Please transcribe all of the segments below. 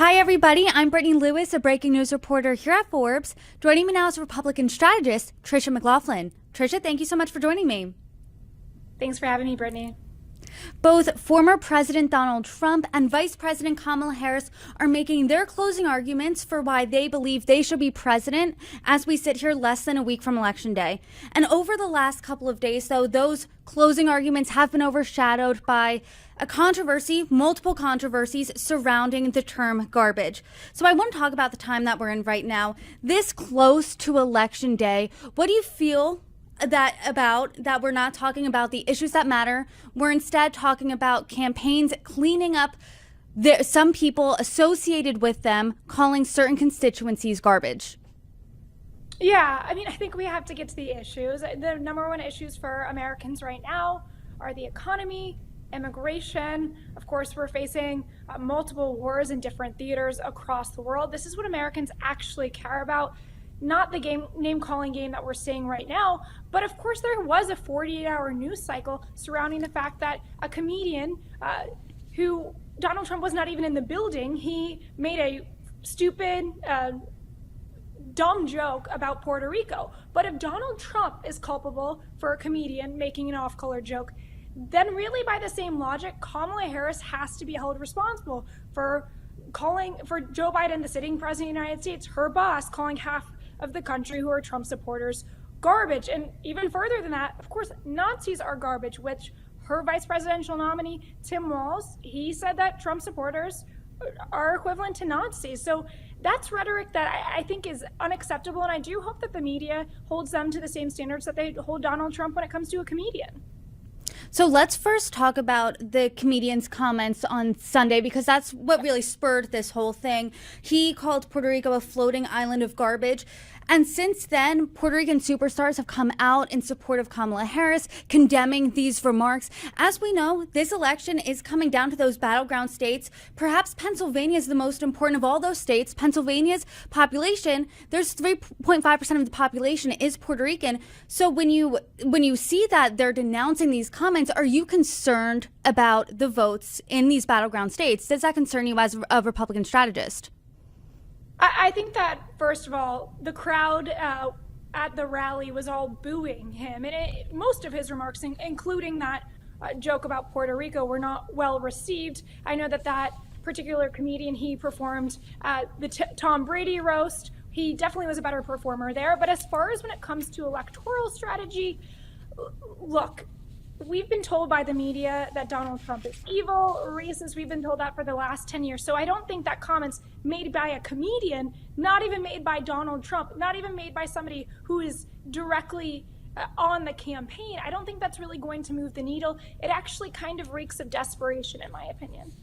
Hi, everybody. I'm Brittany Lewis, a breaking news reporter here at Forbes. Joining me now is Republican strategist Tricia McLaughlin. Tricia, thank you so much for joining me. Thanks for having me, Brittany. Both former President Donald Trump and Vice President Kamala Harris are making their closing arguments for why they believe they should be president as we sit here less than a week from Election Day. And over the last couple of days, though, those closing arguments have been overshadowed by a controversy, multiple controversies surrounding the term garbage. So I want to talk about the time that we're in right now. This close to Election Day, what do you feel that we're not talking about the issues that matter? We're instead talking about campaigns cleaning up some people associated with them, calling certain constituencies garbage. Yeah, I think we have to get to the issues. The number one issues for Americans right now are the economy, immigration. Of course, we're facing multiple wars in different theaters across the world. This is what Americans actually care about, not the name-calling game that we're seeing right now. But of course, there was a 48-hour news cycle surrounding the fact that a comedian who Donald Trump was not even in the building, he made a stupid, dumb joke about Puerto Rico. But if Donald Trump is culpable for a comedian making an off-color joke, then really by the same logic, Kamala Harris has to be held responsible for Joe Biden, the sitting president of the United States, her boss, calling half of the country who are Trump supporters garbage. And even further than that, of course, Nazis are garbage, which her vice presidential nominee, Tim Walz, he said that Trump supporters are equivalent to Nazis. So that's rhetoric that I think is unacceptable. And I do hope that the media holds them to the same standards that they hold Donald Trump when it comes to a comedian. So let's first talk about the comedian's comments on Sunday, because that's what really spurred this whole thing. He called Puerto Rico a floating island of garbage. And since then, Puerto Rican superstars have come out in support of Kamala Harris, condemning these remarks. As we know, this election is coming down to those battleground states. Perhaps Pennsylvania is the most important of all those states. Pennsylvania's population, there's 3.5% of the population is Puerto Rican. So when you see that they're denouncing these comments, are you concerned about the votes in these battleground states? Does that concern you as a Republican strategist? I think that, first of all, the crowd at the rally was all booing him. And most of his remarks, including that joke about Puerto Rico, were not well received. I know that particular comedian, he performed the Tom Brady roast. He definitely was a better performer there. But as far as when it comes to electoral strategy, look, we've been told by the media that Donald Trump is evil, racist. We've been told that for the last 10 years. So I don't think that comments made by a comedian, not even made by Donald Trump, not even made by somebody who is directly on the campaign, I don't think that's really going to move the needle. It actually kind of reeks of desperation, in my opinion.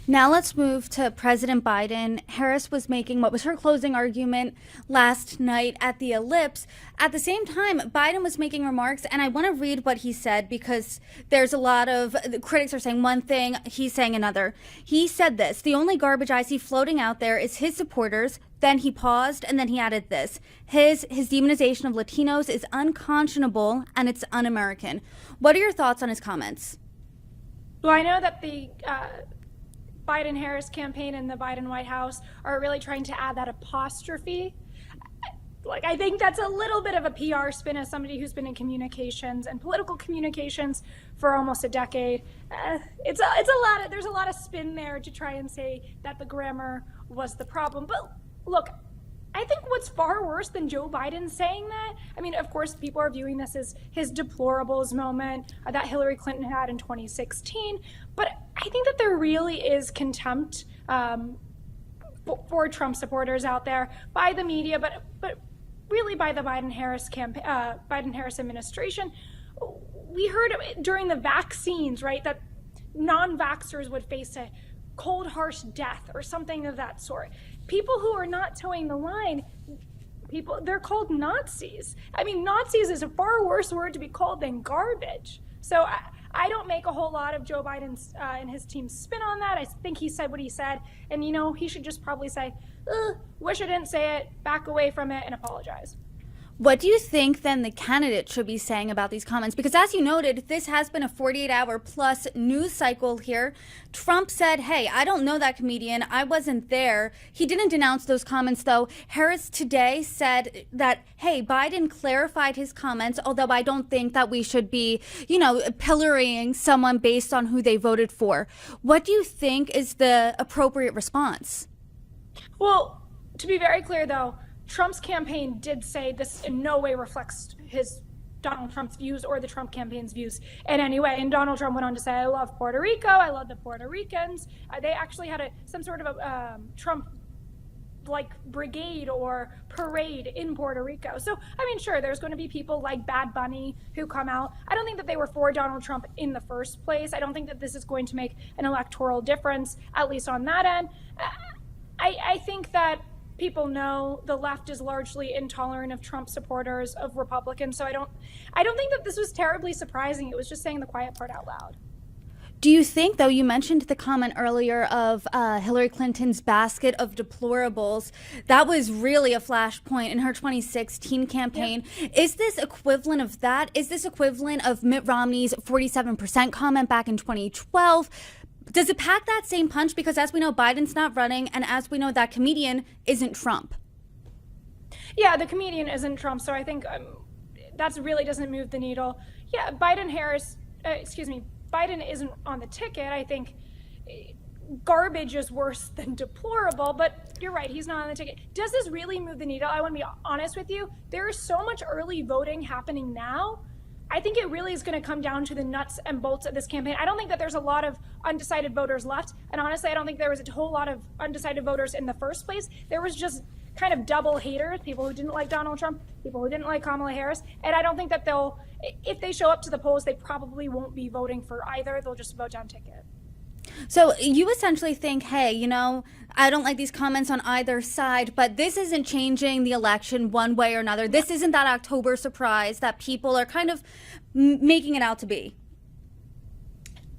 Now let's move to President Biden. Harris was making what was her closing argument last night at the Ellipse. At the same time, Biden was making remarks, and I want to read what he said because there's a lot of critics are saying one thing, he's saying another. He said this: "The only garbage I see floating out there is his supporters." Then he paused, and then he added this: His demonization of Latinos is unconscionable and it's un-American. What are your thoughts on his comments? Well, I know that the Biden-Harris campaign and the Biden White House are really trying to add that apostrophe. I think that's a little bit of a PR spin as somebody who's been in communications and political communications for almost a decade. There's a lot of spin there to try and say that the grammar was the problem. But look, I think what's far worse than Joe Biden saying that, of course, people are viewing this as his deplorables moment that Hillary Clinton had in 2016. But I think that there really is contempt for Trump supporters out there by the media, but really by the Biden-Harris administration. We heard during the vaccines, right, that non-vaxxers would face a cold, harsh death or something of that sort. People who are not towing the line, they're called Nazis. Nazis is a far worse word to be called than garbage. So I don't make a whole lot of Joe Biden's and his team's spin on that. I think he said what he said. And, he should just probably say, wish I didn't say it, back away from it, and apologize. What do you think then the candidate should be saying about these comments? Because as you noted, this has been a 48-hour plus news cycle here. Trump said, hey, I don't know that comedian. I wasn't there. He didn't denounce those comments, though. Harris today said that, hey, Biden clarified his comments, although I don't think that we should be, pillorying someone based on who they voted for. What do you think is the appropriate response? Well, to be very clear, though, Trump's campaign did say this in no way reflects Donald Trump's views or the Trump campaign's views in any way. And Donald Trump went on to say, I love Puerto Rico. I love the Puerto Ricans. They actually had some sort of a Trump brigade or parade in Puerto Rico. So, sure, there's going to be people like Bad Bunny who come out. I don't think that they were for Donald Trump in the first place. I don't think that this is going to make an electoral difference, at least on that end. I think that people know the left is largely intolerant of Trump supporters, of Republicans. So I don't think that this was terribly surprising. It was just saying the quiet part out loud. Do you think, though, you mentioned the comment earlier of Hillary Clinton's basket of deplorables, that was really a flashpoint in her 2016 campaign. Yeah. Is this equivalent of that? Is this equivalent of Mitt Romney's 47% comment back in 2012? Does it pack that same punch? Because as we know, Biden's not running, and as we know, that comedian isn't Trump. Yeah, the comedian isn't Trump, so I think that really doesn't move the needle. Yeah, Biden isn't on the ticket. I think garbage is worse than deplorable, but you're right, he's not on the ticket. Does this really move the needle? I want to be honest with you. There is so much early voting happening now. I think it really is going to come down to the nuts and bolts of this campaign. I don't think that there's a lot of undecided voters left. And honestly, I don't think there was a whole lot of undecided voters in the first place. There was just kind of double haters, people who didn't like Donald Trump, people who didn't like Kamala Harris. And I don't think that if they show up to the polls, they probably won't be voting for either. They'll just vote down ticket. So you essentially think, hey, I don't like these comments on either side, but this isn't changing the election one way or another. This isn't that October surprise that people are kind of making it out to be.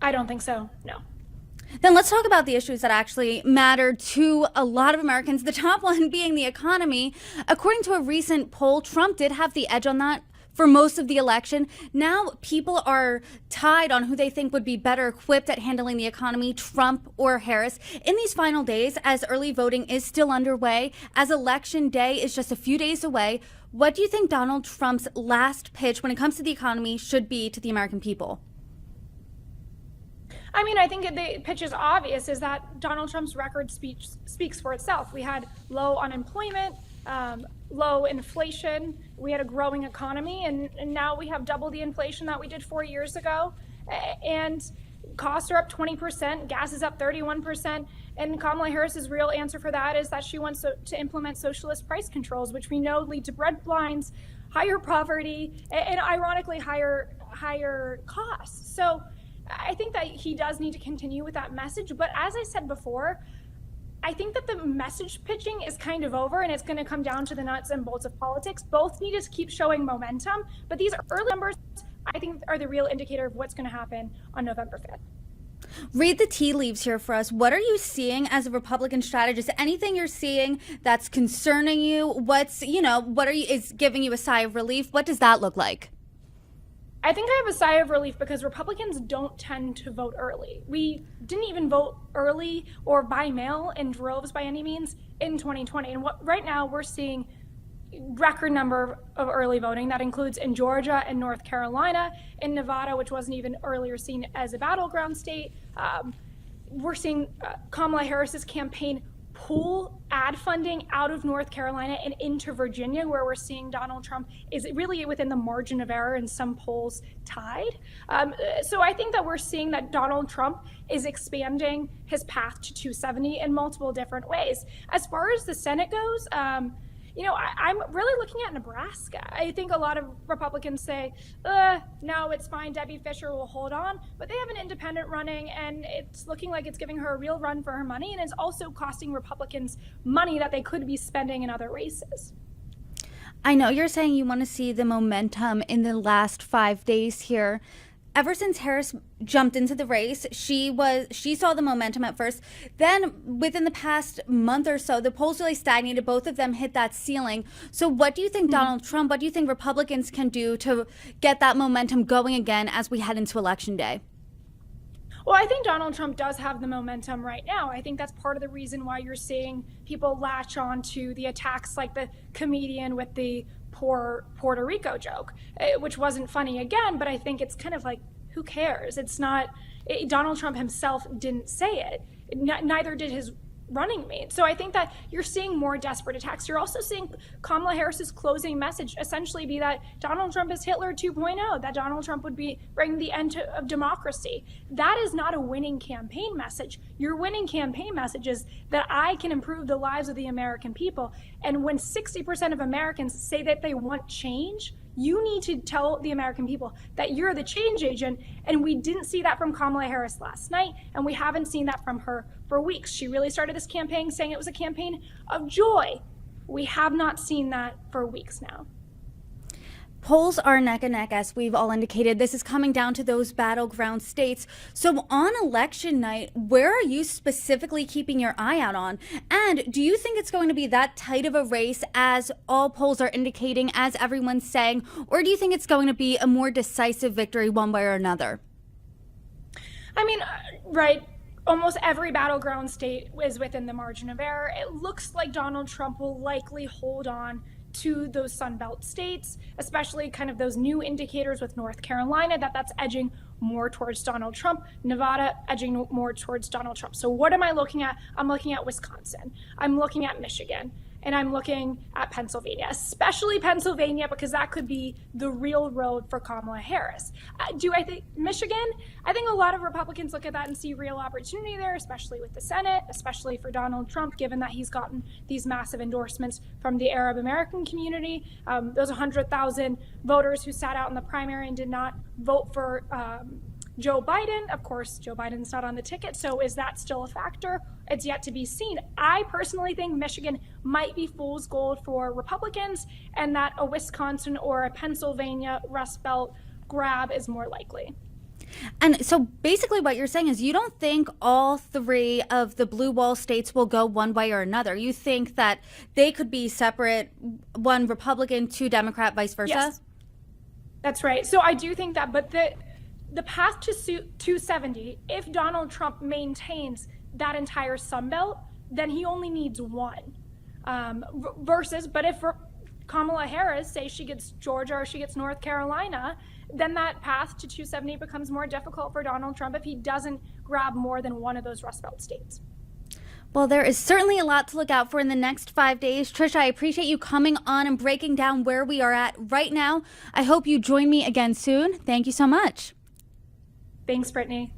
I don't think so, no. Then let's talk about the issues that actually matter to a lot of Americans, the top one being the economy. According to a recent poll, Trump did have the edge on that for most of the election. Now people are tied on who they think would be better equipped at handling the economy, Trump or Harris. In these final days, as early voting is still underway, as election day is just a few days away, what do you think Donald Trump's last pitch when it comes to the economy should be to the American people? I think the pitch is obvious, is that Donald Trump's record speaks for itself. We had low unemployment, low inflation, we had a growing economy, and now we have double the inflation that we did 4 years ago. And costs are up 20%, gas is up 31%, and Kamala Harris's real answer for that is that she wants to implement socialist price controls, which we know lead to bread blinds, higher poverty, and ironically higher costs. So I think that he does need to continue with that message, but as I said before, I think that the message pitching is kind of over, and it's going to come down to the nuts and bolts of politics. Both need to keep showing momentum, but these early numbers, I think, are the real indicator of what's going to happen on November 5th. Read the tea leaves here for us. What are you seeing as a Republican strategist? Anything you're seeing that's concerning you? Is giving you a sigh of relief? What does that look like? I think I have a sigh of relief because Republicans don't tend to vote early. We didn't even vote early or by mail in droves by any means in 2020. And right now we're seeing record number of early voting. That includes in Georgia and North Carolina, in Nevada, which wasn't even earlier seen as a battleground state. We're seeing Kamala Harris's campaign pull ad funding out of North Carolina and into Virginia, where we're seeing Donald Trump is really within the margin of error in some polls tied. So I think that we're seeing that Donald Trump is expanding his path to 270 in multiple different ways. As far as the Senate goes, I'm really looking at Nebraska. I think a lot of Republicans say, no, it's fine, Debbie Fisher will hold on, but they have an independent running, and it's looking like it's giving her a real run for her money, and it's also costing Republicans money that they could be spending in other races. I know you're saying you want to see the momentum in the last 5 days here. ever since Harris jumped into the race, she saw the momentum at first. Then within the past month or so, the polls really stagnated. Both of them hit that ceiling. So what do you think Donald Trump, what do you think Republicans can do to get that momentum going again as we head into Election Day? Well, I think Donald Trump does have the momentum right now. I think that's part of the reason why you're seeing people latch on to the attacks like the comedian with the poor Puerto Rico joke, which wasn't funny again, but I think it's kind of like, who cares? It's not, Donald Trump himself didn't say it. Neither did his running mate. So I think that you're seeing more desperate attacks. You're also seeing Kamala Harris's closing message essentially be that Donald Trump is Hitler 2.0, that Donald Trump would be bringing the end of democracy. That is not a winning campaign message. Your winning campaign message is that I can improve the lives of the American people. And when 60% of Americans say that they want change, you need to tell the American people that you're the change agent. And we didn't see that from Kamala Harris last night, and we haven't seen that from her for weeks. She really started this campaign saying it was a campaign of joy. We have not seen that for weeks now. Polls are neck and neck, as we've all indicated. This is coming down to those battleground states. So on election night, where are you specifically keeping your eye out on? And do you think it's going to be that tight of a race as all polls are indicating, as everyone's saying? Or do you think it's going to be a more decisive victory one way or another? I mean, right. Almost every battleground state is within the margin of error. It looks like Donald Trump will likely hold on to those Sunbelt states, especially kind of those new indicators with North Carolina, that's edging more towards Donald Trump, Nevada edging more towards Donald Trump. So what am I looking at? I'm looking at Wisconsin. I'm looking at Michigan. And I'm looking at Pennsylvania, especially Pennsylvania, because that could be the real road for Kamala Harris. Do I think Michigan? I think a lot of Republicans look at that and see real opportunity there, especially with the Senate, especially for Donald Trump, given that he's gotten these massive endorsements from the Arab American community. Those 100,000 voters who sat out in the primary and did not vote for Joe Biden. Of course, Joe Biden's not on the ticket, so is that still a factor? It's yet to be seen. I personally think Michigan might be fool's gold for Republicans, and that a Wisconsin or a Pennsylvania Rust Belt grab is more likely. And so basically what you're saying is you don't think all three of the blue wall states will go one way or another. You think that they could be separate, one Republican, two Democrat, vice versa? Yes, that's right. So I do think that, but the path to 270, if Donald Trump maintains that entire Sun Belt, then he only needs one. But if Kamala Harris, say she gets Georgia or she gets North Carolina, then that path to 270 becomes more difficult for Donald Trump if he doesn't grab more than one of those Rust Belt states. Well, there is certainly a lot to look out for in the next 5 days. Tricia, I appreciate you coming on and breaking down where we are at right now. I hope you join me again soon. Thank you so much. Thanks, Brittany.